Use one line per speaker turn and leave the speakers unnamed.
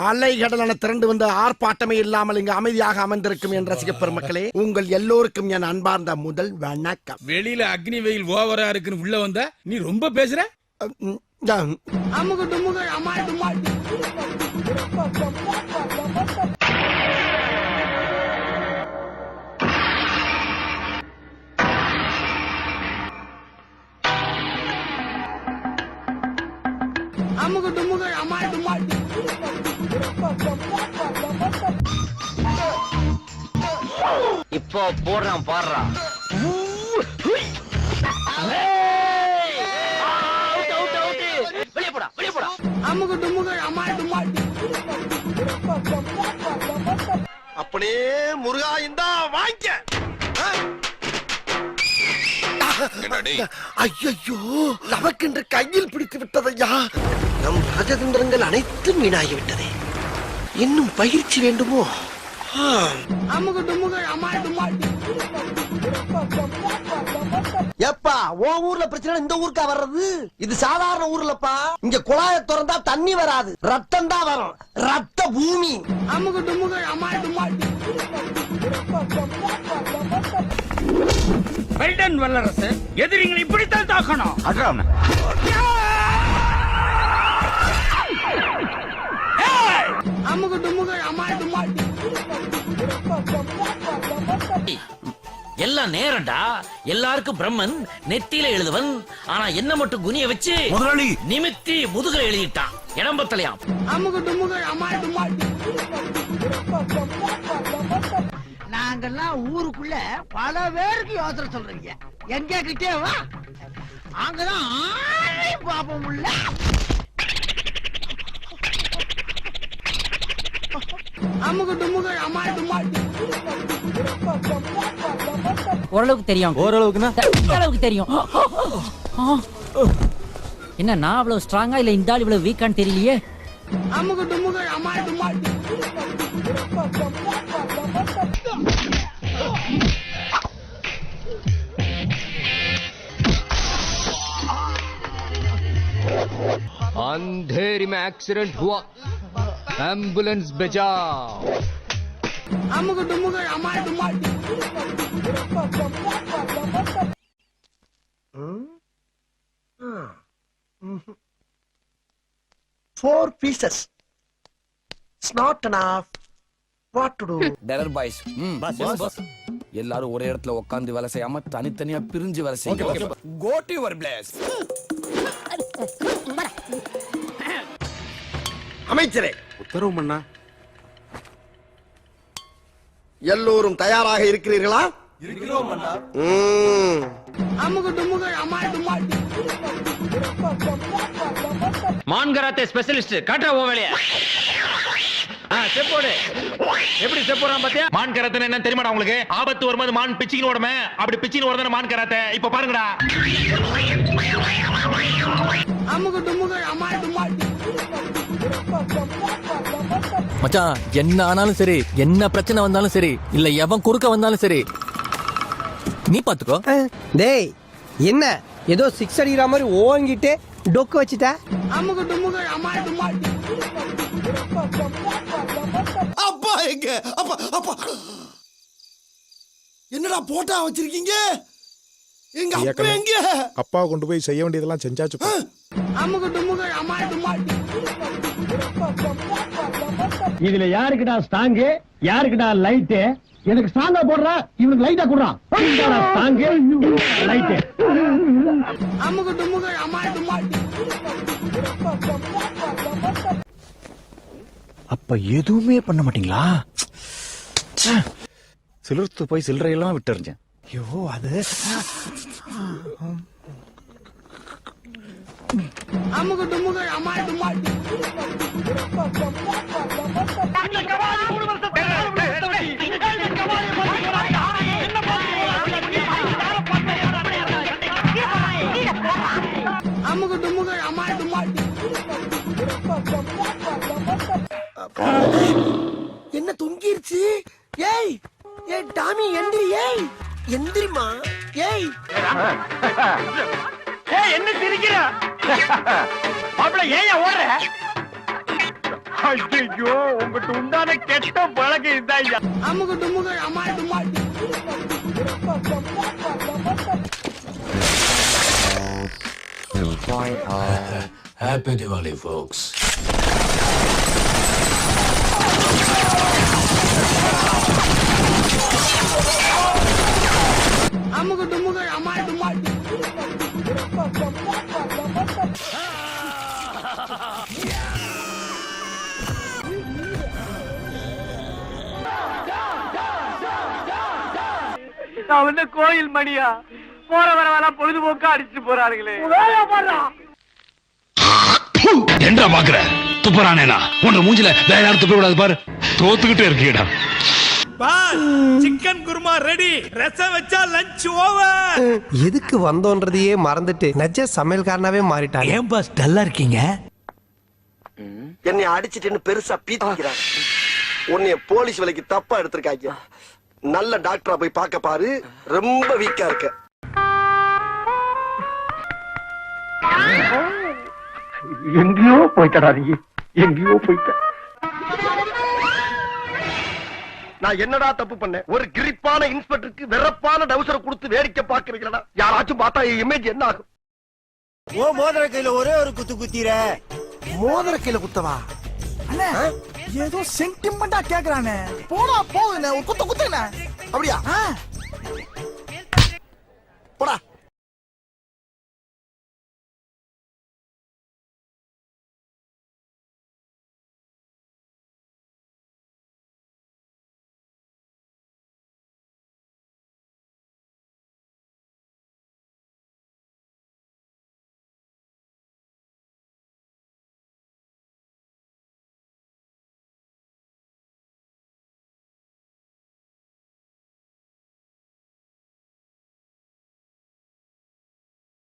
அலைகடலான திரண்டு வந்த ஆர்ப்பாட்டமே இல்லாமல் இங்கு அமைதியாக அமர்ந்திருக்கும் என் ரசிக பெருமக்களே, உங்கள் எல்லோருக்கும் என் அன்பார்ந்த முதல் வணக்கம்.
வெளியில அக்னி வெயில் ஓவரா இருக்குன்னு உள்ள வந்தா நீ ரொம்ப பேசுற.
இப்போ போடுறான் பாடுறான். வெளியே போடா, வெளியே போடா.
அப்படியே முருகா இந்தா வாங்க. ஐயோ, நமக்கென்று கையில் பிடித்து விட்டதையா. நம் ராஜதந்திரங்கள் அனைத்தும் வீணாகிவிட்டதே. இன்னும் பயிற்சி வேண்டுமோ? எப்பா உன் ஊர்ல பிரச்சனை இந்த ஊருக்கா வர்றது? இது சாதாரண ஊர்லப்பா. இங்க குழாய திறந்தா தண்ணி வராது, ரத்தம் தான் வரும். ரத்த பூமி.
வெல்டன் வல்லரசு, எதிரிகளை இப்படித்தான் தாக்கணும்.
எல்லாம் நேரண்டா. எல்லாருக்கும் பிரம்மன் நெத்தியில எழுதுவன். ஆனா என்ன மட்டும் குனிய வச்சு முதலாளி நிமித்தி முதுக எழுதிட்டான். இடம் பத்தலையாம்.
நாங்கெல்லாம் ஊருக்குள்ள பல பேருக்கு யோசனை சொல்றீங்க. எங்க கிட்டே வா, அங்கதான் பாப்போம். உள்ள
ஓரளவுக்கு தெரியும். ஓரளவுக்கு தெரியும். என்ன நான் அவ்வளவு ஸ்ட்ராங்கா இல்ல இந்த ஆள் இவ்வளவு வீக்கான்னு தெரியலையே.
अंधेरी में एक्सीडेंट हुआ, एम्बुलेंस बचाओ.
Four pieces. It's not enough. What to do?
Terror boys, எல்லாரும் ஒரே இடத்துல உட்கார்ந்து வேலை செய்யாம தனித்தனியா பிரிஞ்சு வேலை செய்யுங்க. Go to your place.
அமைச்சரே,
உத்தரவு மன்னா.
எல்லோரும் தயாராக இருக்கிறீர்களா?
இருக்கிறோம் மன்னா.
மான் கராத்தே ஸ்பெஷலிஸ்ட் காட்டா ஓ வேலைய. செப்போடு எப்படி செப்போறான் பாத்தியா? மான் கராத்தே என்ன தெரியுமாடா உங்களுக்கு? ஆபத்து வரும்போது மான் பிச்சிங் ஓடுமே, அப்படி பிச்சிங் ஓடுறத மான் கராத்தே. இப்ப பாருங்கடா.
மச்சான், என்ன ஆனாலும் சரி, என்ன பிரச்சனை வந்தாலும் சரி, இல்ல எவன் குறுக்க வந்தாலும் சரி, நீ பாத்துக்கோ.
டேய், என்ன ஏதோ 6 அடிக்கிற மாதிரி ஓங்கிட்டு டொக்கு வச்சுட்ட?
அப்பா எங்க? அப்பா அப்பா என்னடா போட்டா வச்சிருக்கீங்க? எங்க அப்பா எங்க?
அப்பா கொண்டு போய் செய்ய வேண்டியதெல்லாம் செஞ்சாச்சு.
இதுல யாருக்குடா ஸ்டாங்கு, யாருக்குடா லைட்டு? எனக்கு ஸ்டாங்கா போடுறா, இவனுக்கு லைட்டா குடுறான். Strong light.
அப்ப எதுவுமே பண்ண மாட்டீங்களா? சிலிர்த்து போய் சில்லறையெல்லாம் விட்டுறிஞ்சேன். ஐயோ, அது
என்ன தொங்கிருச்சு? ஏய் ஏய் டாமி, எந்திரி. ஏய் எந்திரிமா. ஏய்
என்ன சிரிக்கிற மாப்பிள ஏன் ஓடுற? ஐயோ உங்ககிட்ட உண்டான கெட்ட பழக்கம் இதாய்யா.
Happy Diwali, folks.
நான் வந்து கோயில் மணியா போற வரவெல்லாம் பொழுதுபோக்கா அடிச்சுட்டு போறாருங்களே.
என்ன பாக்குற துப்புறானேனா உன்ன மூஞ்சில வேற யாரும் துப்ப கூடாது பாரு. தோத்துக்கிட்டே இருக்கீடா.
Chicken kurma ready. ரசம் வச்சா லஞ்ச் ஓவர்.
எதுக்கு வந்தோன்றதையே மறந்துட்டு நஜ சமையல்காரனாவே மாறிட்டாங்க.
ஏன் பாஸ் டல்லா இருக்கீங்க?
என்னை அடிச்சிட்டு பெருசா பீத்திக்கிறாங்க. உன்னைய போலீஸ் வேலைக்கு தப்பா எடுத்திருக்காங்க. நல்ல டாக்டரா போய் பார்க்க பாரு. ரொம்ப வீக்கா இருக்க.
எங்கேயோ போயிட்டடா நீ. எங்கேயோ போயிட்ட.
நான் என்னடா தப்பு பண்ணேன்? ஒரு கிரிப்பான இன்ஸ்பெக்டருக்கு வெறப்பான டவுசரை கொடுத்து வேடிக்கை பாக்குறீங்களா? யாராச்சும் பார்த்தா இமேஜ் என்ன ஆகும்? ஓ மோதிர கையில ஒரே ஒரு குத்து குத்திர. மோதிர கையில குத்தவா? அண்ணா ஏதோ சென்டிமெண்டா கேக்குறானே. போடா போகுனே ஒரு குத்து குத்துனே. அப்படியா?